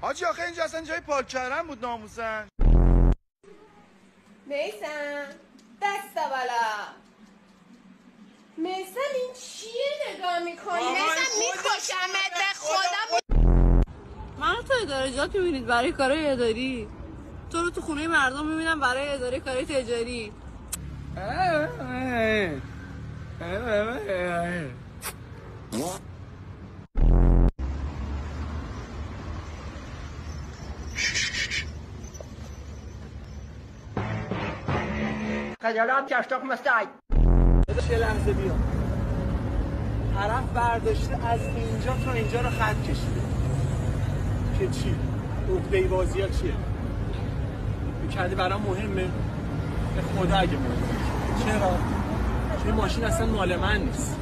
حاجی آخه اینجا اصلا جای پارک کردن بود ناموسن. میسم دست بالا. میسم این چیه نگاه میکنی؟ میسم میکشمت به خدا. منو تو اداره جات میبینید برای کارهای اداری، تو رو تو خونه مردم میبینم برای اداره کارهای تجاری. خجالت کشتاق مستعد. یه لحظه بیا. طرف برداشته از اینجا تا اینجا رو خط کشیده که چی؟ عقده‌ای بازی ها چیه؟ میکردی برام مهمه؟ به خدا اگه مهمه. چرا؟ چون ماشین اصلا مال من نیست.